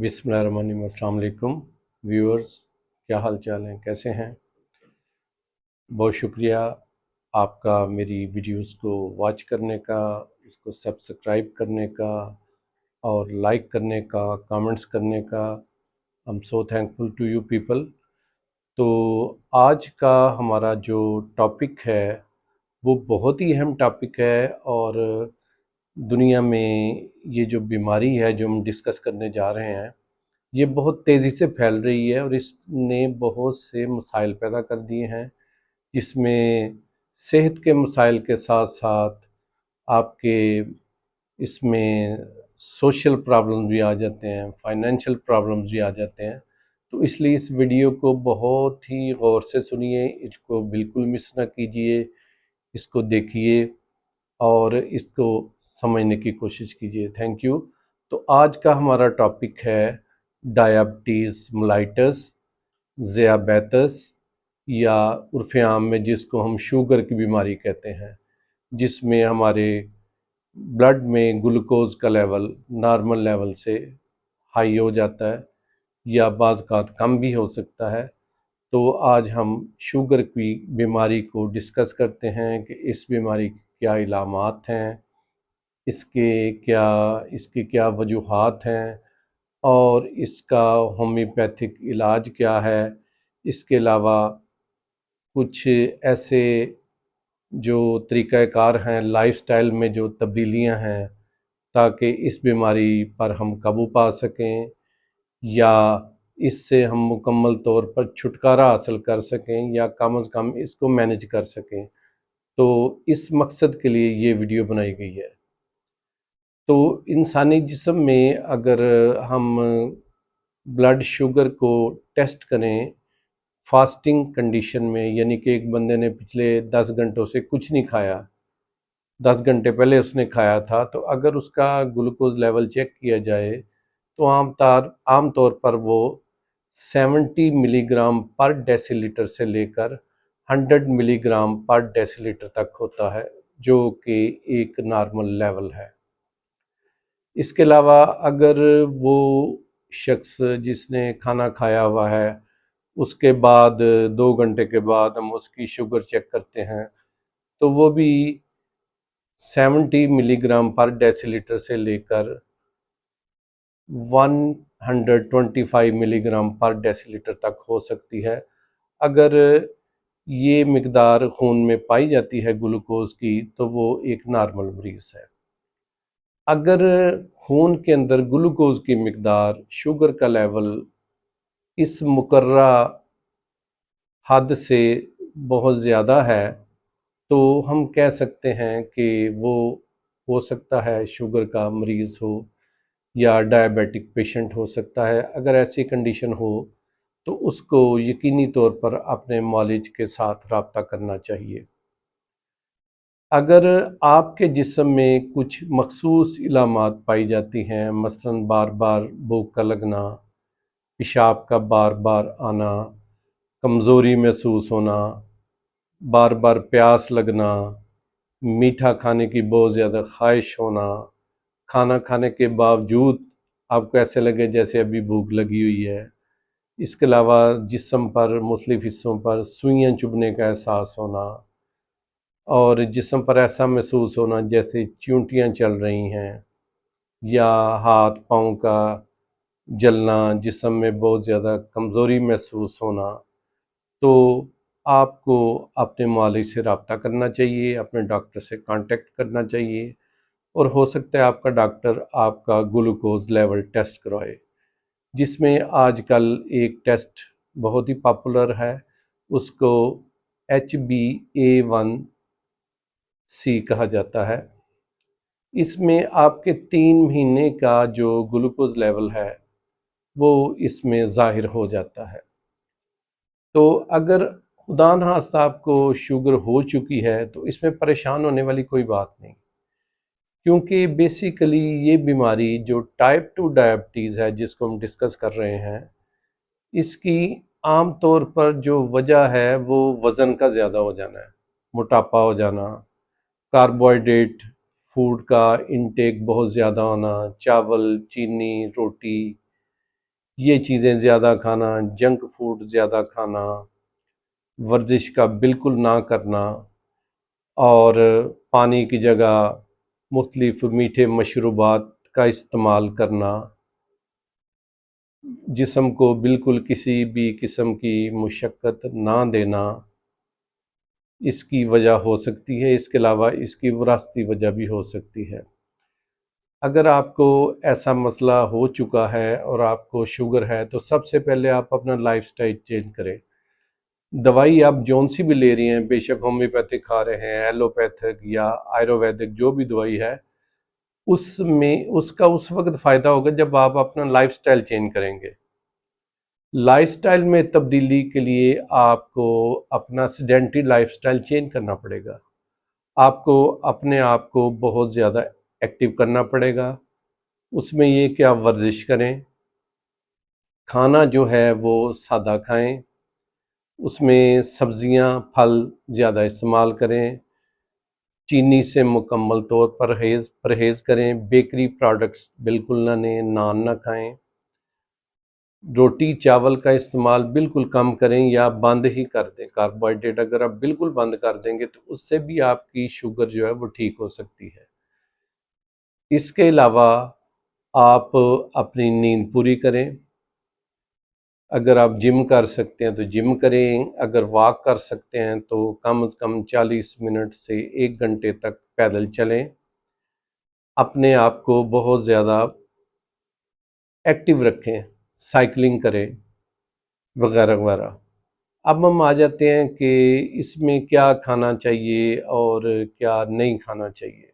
बिस्मिल्लाहिर्रहमानिर्रहीम। अस्सलाम वालेकुम व्यूअर्स, क्या हाल चाल हैं, कैसे हैं? बहुत शुक्रिया आपका मेरी वीडियोस को वॉच करने का, उसको सब्सक्राइब करने का और लाइक करने का, कमेंट्स करने का। I am so thankful to you people. तो आज का हमारा जो टॉपिक है वो बहुत ही अहम टॉपिक है, और दुनिया में ये जो बीमारी है जो हम डिस्कस करने जा रहे हैं ये बहुत तेज़ी से फैल रही है, और इसने बहुत से मसाइल पैदा कर दिए हैं, जिसमें सेहत के मसाइल के साथ साथ आपके इसमें सोशल प्रॉब्लम्स भी आ जाते हैं, फाइनेंशियल प्रॉब्लम्स भी आ जाते हैं। तो इसलिए इस वीडियो को बहुत ही गौर से सुनिए, इसको बिल्कुल मिस ना कीजिए, इसको देखिए और इसको समझने की कोशिश कीजिए। Thank you. तो आज का हमारा टॉपिक है डायबिटीज़ मेलाइटस, ज़ियाबैतस, या उर्फ़ आम में जिसको हम शुगर की बीमारी कहते हैं, जिसमें हमारे ब्लड में ग्लूकोज का लेवल नॉर्मल लेवल से हाई हो जाता है या बाज़ कम भी हो सकता है। तो आज हम शुगर की बीमारी को डिस्कस करते हैं कि इस बीमारी के क्या इलामात हैं, इसके क्या वजूहात हैं, और इसका होम्योपैथिक इलाज क्या है। इसके अलावा कुछ ऐसे जो तरीक़ाकार हैं, लाइफस्टाइल में जो तब्दीलियां हैं, ताकि इस बीमारी पर हम काबू पा सकें या इससे हम मुकम्मल तौर पर छुटकारा हासिल कर सकें या कम से कम इसको मैनेज कर सकें। तो इस मकसद के लिए ये वीडियो बनाई गई है। तो इंसानी जिस्म में अगर हम ब्लड शुगर को टेस्ट करें फास्टिंग कंडीशन में, यानी कि एक बंदे ने पिछले 10 घंटों से कुछ नहीं खाया, 10 घंटे पहले उसने खाया था, तो अगर उसका ग्लूकोज लेवल चेक किया जाए तो आम तौर पर वो 70 मिलीग्राम पर डेसीलीटर से लेकर 100 मिलीग्राम पर डेसीलीटर तक होता है, जो कि एक नॉर्मल लेवल है। इसके अलावा अगर वो शख्स जिसने खाना खाया हुआ है उसके बाद 2 घंटे के बाद हम उसकी शुगर चेक करते हैं, तो वो भी 70 मिलीग्राम पर डेसीलीटर से लेकर 125 मिलीग्राम पर डेसीलीटर तक हो सकती है। अगर ये मिकदार खून में पाई जाती है ग्लूकोज की, तो वो एक नॉर्मल मरीज़ है। अगर खून के अंदर ग्लूकोज की मिकदार, शुगर का लेवल इस मुकर्रा हद से बहुत ज़्यादा है, तो हम कह सकते हैं कि वो हो सकता है शुगर का मरीज़ हो या डायबिटिक पेशेंट हो सकता है। अगर ऐसी कंडीशन हो तो उसको यकीनी तौर पर अपने मॉलिज के साथ रब्ता करना चाहिए। अगर आपके जिस्म में कुछ मखसूस इलामात पाई जाती हैं, मसलन बार बार भूख का लगना, पेशाब का बार बार आना, कमज़ोरी महसूस होना, बार बार प्यास लगना, मीठा खाने की बहुत ज़्यादा ख्वाहिश होना, खाना खाने के बावजूद आपको ऐसे लगे जैसे अभी भूख लगी हुई है। इसके अलावा जिस्म पर मुख्तलिफ़ हिस्सों पर सुइयां चुभने का एहसास होना, और जिस्म पर ऐसा महसूस होना जैसे चींटियां चल रही हैं, या हाथ पाँव का जलना, जिस्म में बहुत ज़्यादा कमज़ोरी महसूस होना, तो आपको अपने मालिक से रब्ता करना चाहिए, अपने डॉक्टर से कांटेक्ट करना चाहिए, और हो सकता है आपका डॉक्टर आपका ग्लूकोज लेवल टेस्ट करवाए, जिसमें आजकल एक टेस्ट बहुत ही पॉपुलर है, उसको HbA1c कहा जाता है। इसमें आपके 3 महीने का जो ग्लूकोज लेवल है वो इसमें ज़ाहिर हो जाता है। तो अगर खुदा न खास्ता आपको शुगर हो चुकी है तो इसमें परेशान होने वाली कोई बात नहीं, क्योंकि बेसिकली ये बीमारी जो टाइप 2 डायबिटीज़ है जिसको हम डिस्कस कर रहे हैं, इसकी आम तौर पर जो वजह है वो वज़न का ज़्यादा हो जाना है, मोटापा हो जाना, कार्बोहाइड्रेट फूड का इंटेक बहुत ज़्यादा होना, चावल, चीनी, रोटी, ये चीज़ें ज़्यादा खाना, जंक फूड ज़्यादा खाना, वर्जिश का बिल्कुल ना करना और पानी की जगह मुख्तलिफ मीठे मशरूबात का इस्तेमाल करना, जिस्म को बिल्कुल किसी भी किस्म की मुशक्क़त ना देना, इसकी वजह हो सकती है। इसके अलावा इसकी विरासती वजह भी हो सकती है। अगर आपको ऐसा मसला हो चुका है और आपको शुगर है तो सबसे पहले आप अपना लाइफस्टाइल चेंज करें। दवाई आप जौन सी भी ले रही हैं, बेशक होम्योपैथिक खा रहे हैं, एलोपैथिक या आयुर्वेदिक, जो भी दवाई है उसमें उसका उस वक्त फ़ायदा होगा जब आप अपना लाइफस्टाइल चेंज करेंगे। लाइफस्टाइल में तब्दीली के लिए आपको अपना सेडेंटरी लाइफस्टाइल चेंज करना पड़ेगा। आपको अपने आप को बहुत ज़्यादा एक्टिव करना पड़ेगा। उसमें ये कि आप वर्जिश करें, खाना जो है वो सादा खाएं, उसमें सब्जियां फल ज़्यादा इस्तेमाल करें, चीनी से मुकम्मल तौर पर परहेज़ करें, बेकरी प्रोडक्ट्स बिल्कुल ना लें, नान ना खाएं, रोटी चावल का इस्तेमाल बिल्कुल कम करें या बंद ही कर दें। कार्बोहाइड्रेट अगर आप बिल्कुल बंद कर देंगे तो उससे भी आपकी शुगर जो है वो ठीक हो सकती है। इसके अलावा आप अपनी नींद पूरी करें। अगर आप जिम कर सकते हैं तो जिम करें, अगर वॉक कर सकते हैं तो कम से कम 40 मिनट से 1 घंटे तक पैदल चलें। अपने आप को बहुत ज़्यादा एक्टिव रखें, साइकिलिंग करें वगैरह वगैरह। अब हम आ जाते हैं कि इसमें क्या खाना चाहिए और क्या नहीं खाना चाहिए।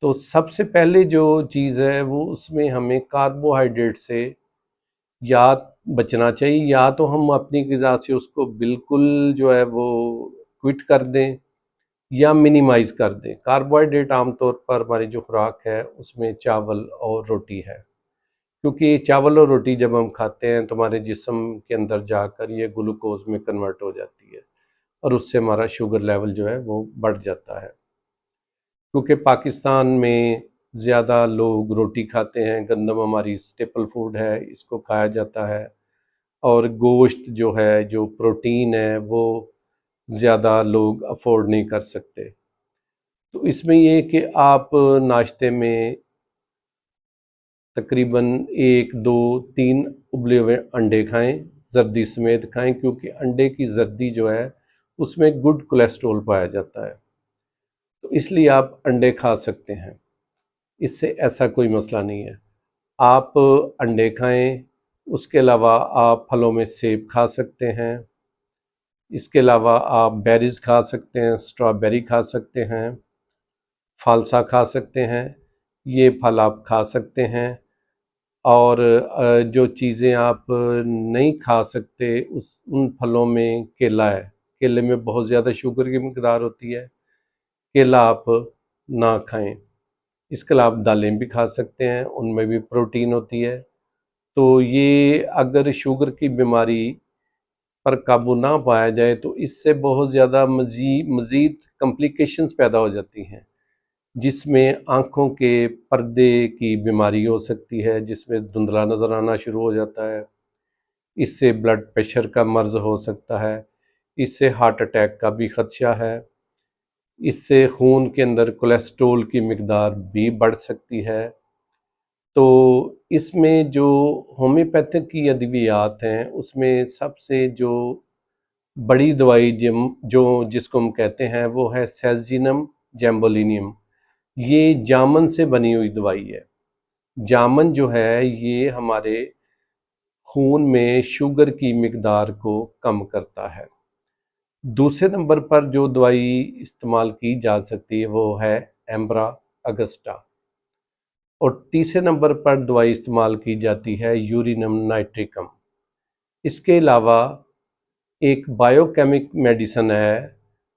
तो सबसे पहले जो चीज़ है वो उसमें हमें कार्बोहाइड्रेट से या बचना चाहिए, या तो हम अपनी ग़िज़ा से उसको बिल्कुल जो है वो क्विट कर दें या मिनिमाइज़ कर दें। कार्बोहाइड्रेट आमतौर पर हमारी जो खुराक है उसमें चावल और रोटी है, क्योंकि चावल और रोटी जब हम खाते हैं तो हमारे जिस्म के अंदर जाकर ये ग्लूकोज में कन्वर्ट हो जाती है और उससे हमारा शुगर लेवल जो है वो बढ़ जाता है। क्योंकि पाकिस्तान में ज़्यादा लोग रोटी खाते हैं, गंदम हमारी स्टेपल फूड है, इसको खाया जाता है, और गोश्त जो है, जो प्रोटीन है, वो ज़्यादा लोग अफोर्ड नहीं कर सकते। तो इसमें ये कि आप नाश्ते में तकरीबन 1, 2, 3 उबले हुए अंडे खाएं, जर्दी समेत खाएं, क्योंकि अंडे की जर्दी जो है उसमें गुड कोलेस्ट्रॉल पाया जाता है। तो इसलिए आप अंडे खा सकते हैं, इससे ऐसा कोई मसला नहीं है। आप अंडे खाएं, उसके अलावा आप फलों में सेब खा सकते हैं, इसके अलावा आप बेरीज खा सकते हैं, स्ट्रॉबेरी खा सकते हैं, फालसा खा सकते हैं, ये फल आप खा सकते हैं। और जो चीज़ें आप नहीं खा सकते उस उन फलों में केला है, केले में बहुत ज़्यादा शुगर की मकदार होती है, केला आप ना खाएं। इसके अलावा आप दालें भी खा सकते हैं, उनमें भी प्रोटीन होती है। तो ये अगर शुगर की बीमारी पर काबू ना पाया जाए तो इससे बहुत ज़्यादा मज़ीद कॉम्प्लिकेशंस पैदा हो जाती हैं, जिसमें आँखों के पर्दे की बीमारी हो सकती है, जिसमें धुंधला नज़र आना शुरू हो जाता है। इससे ब्लड प्रेशर का मर्ज़ हो सकता है, इससे हार्ट अटैक का भी ख़दशा है, इससे खून के अंदर कोलेस्ट्रॉल की मिकदार भी बढ़ सकती है। तो इसमें जो होम्योपैथिक की अद्वियात हैं उसमें सबसे जो बड़ी दवाई जो जिसको हम कहते हैं वो है सेजिनम जैम्बोलिनियम। ये जामन से बनी हुई दवाई है। जामन जो है ये हमारे खून में शुगर की मिकदार को कम करता है। दूसरे नंबर पर जो दवाई इस्तेमाल की जा सकती है वो है एम्ब्रा अगस्टा, और तीसरे नंबर पर दवाई इस्तेमाल की जाती है यूरिनम नाइट्रिकम। इसके अलावा एक बायोकेमिक मेडिसन है,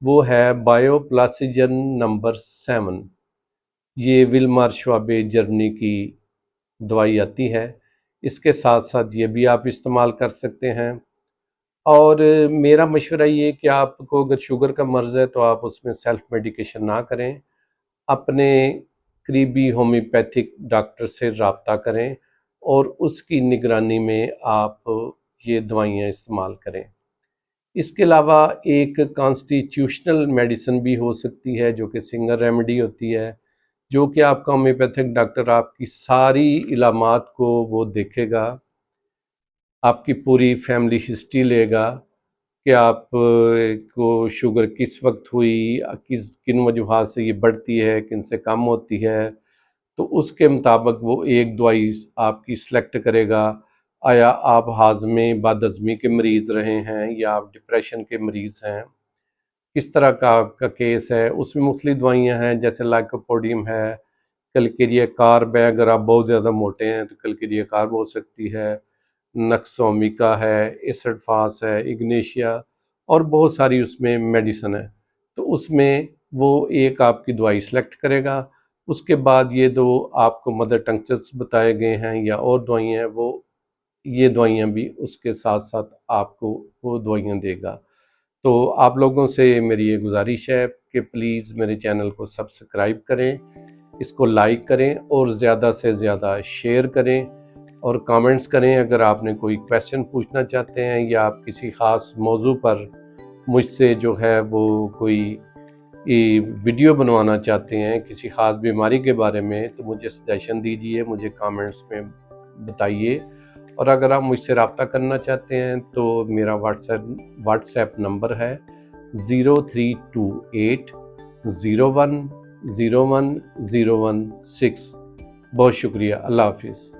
वो है बायोप्लासिजन नंबर 7। ये विल्मार श्वाबे जर्मनी की दवाई आती है। इसके साथ साथ ये भी आप इस्तेमाल कर सकते हैं। और मेरा मशवरा ये कि आपको अगर शुगर का मर्ज़ है तो आप उसमें सेल्फ मेडिकेशन ना करें, अपने करीबी होम्योपैथिक डॉक्टर से रब्ता करें और उसकी निगरानी में आप ये दवाइयाँ इस्तेमाल करें। इसके अलावा एक कॉन्स्टिट्यूशनल मेडिसिन भी हो सकती है जो कि सिंगल रेमेडी होती है, जो कि आपका होम्योपैथिक डॉक्टर आपकी सारी इलामात को वो देखेगा, आपकी पूरी फैमिली हिस्ट्री लेगा कि आप को शुगर किस वक्त हुई, किन वजूहात से ये बढ़ती है, किन से कम होती है, तो उसके मुताबिक वो एक दवाई आपकी सिलेक्ट करेगा। आया आप हाजमे बदहज़मी के मरीज़ रहे हैं या आप डिप्रेशन के मरीज़ हैं, किस तरह का आपका केस है, उसमें मुख्तलिफ दवाइयाँ हैं जैसे लाइकोपोडियम है, कलकेरिया कार्ब है, अगर आप बहुत ज़्यादा मोटे हैं तो कलकेरिया कार्ब हो सकती है, नक्सोमिका है, एसिडफास है, इग्नेशिया और बहुत सारी उसमें मेडिसिन है। तो उसमें वो एक आपकी दवाई सेलेक्ट करेगा। उसके बाद ये दो आपको मदर टंक्चर्स बताए गए हैं या और दवाइयाँ हैं, वो ये दवाइयाँ भी उसके साथ साथ आपको वो दवाइयाँ देगा। तो आप लोगों से मेरी ये गुजारिश है कि प्लीज़ मेरे चैनल को सब्सक्राइब करें, इसको लाइक करें और ज़्यादा से ज़्यादा शेयर करें और कमेंट्स करें। अगर आपने कोई क्वेश्चन पूछना चाहते हैं या आप किसी ख़ास मौजू पर मुझसे जो है वो कोई वीडियो बनवाना चाहते हैं किसी ख़ास बीमारी के बारे में, तो मुझे सजेशन दीजिए, मुझे कमेंट्स में बताइए। और अगर आप मुझसे रब्ता करना चाहते हैं तो मेरा व्हाट्सएप नंबर है 032801010116। बहुत शुक्रिया। अल्लाह हाफिज़।